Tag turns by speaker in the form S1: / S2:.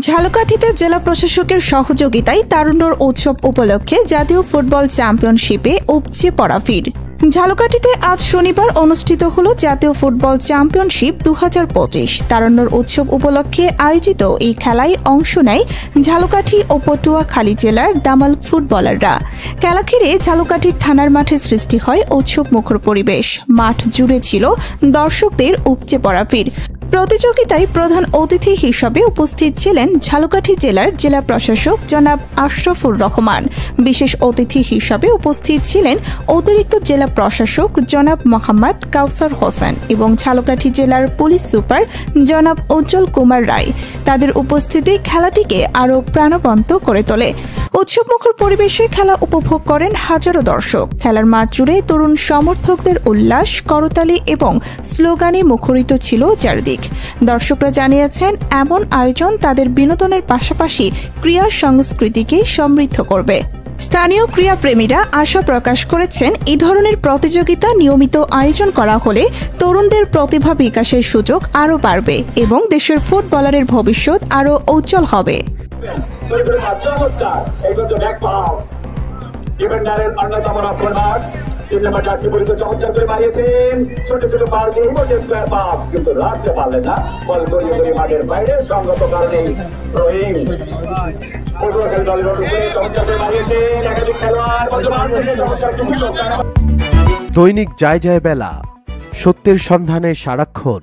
S1: ঝালকাঠিতে জেলা প্রশাসকের সহযোগিতায় তারুণ্যর উৎসব উপলক্ষে জাতীয় ফুটবল চ্যাম্পিয়নশিপে উপচে পড়া ভিড়। ঝালকাঠিতে আজ শনিবার অনুষ্ঠিত হল জাতীয় ফুটবল চ্যাম্পিয়নশিপ 2025। তারুণ্যর উৎসব উপলক্ষে আয়োজিত এই খেলায় অংশ নেয় ঝালকাঠি ও পটুয়াখালী জেলার দামাল ফুটবলাররা। খেলা ঘিরে ঝালকাঠির থানার মাঠে সৃষ্টি হয় উৎসব মুখর পরিবেশ। মাঠ জুড়ে ছিল দর্শকদের উপচে পড়া ভিড়। প্রতিযোগিতায় প্রধান অতিথি হিসেবে উপস্থিত ছিলেন ঝালকাঠি জেলার জেলা প্রশাসক জনাব আশরাফুর রহমান। বিশেষ অতিথি হিসেবে উপস্থিত ছিলেন অতিরিক্ত জেলা প্রশাসক জনাব মোহাম্মদ কাউসার হোসেন এবং ঝালকাঠি জেলার পুলিশ সুপার জনাব উজ্জ্বল কুমার রায়। তাদের উপস্থিতি খেলাটিকে আরও প্রাণবন্ত করে তোলে। উৎসবমুখর পরিবেশে খেলা উপভোগ করেন হাজারো দর্শক। খেলার মাঠ জুড়ে তরুণ সমর্থকদের উল্লাস, করতালি এবং স্লোগানে মুখরিত ছিল চারদিক। দর্শকরা জানিয়েছেন, এমন আয়োজন তাদের বিনোদনের পাশাপাশি ক্রীড়া সংস্কৃতিকে সমৃদ্ধ করবে। স্থানীয় ক্রীড়াপ্রেমীরা আশা প্রকাশ করেছেন, এই ধরনের প্রতিযোগিতা নিয়মিত আয়োজন করা হলে তরুণদের প্রতিভা বিকাশের সুযোগ আরও বাড়বে এবং দেশের ফুটবলারের ভবিষ্যৎ আরও উজ্জ্বল হবে।
S2: ছোট ছোট পাল দিয়ে স্কয়ার পাস কিন্তু রাখতে পারলেন না। বল গড়িয়ে গড়িয়ে মাঠের বাইরে সঙ্গত কারণে রহিম পটুয়াখালী দলের উপরে চমৎকার করে বাড়িয়েছেন। একাধিক খেলোয়াড় বর্তমান থেকে চমৎকার কিছু।
S3: দৈনিক যায় যায় বেলা, সত্যের সন্ধানে সারাক্ষণ।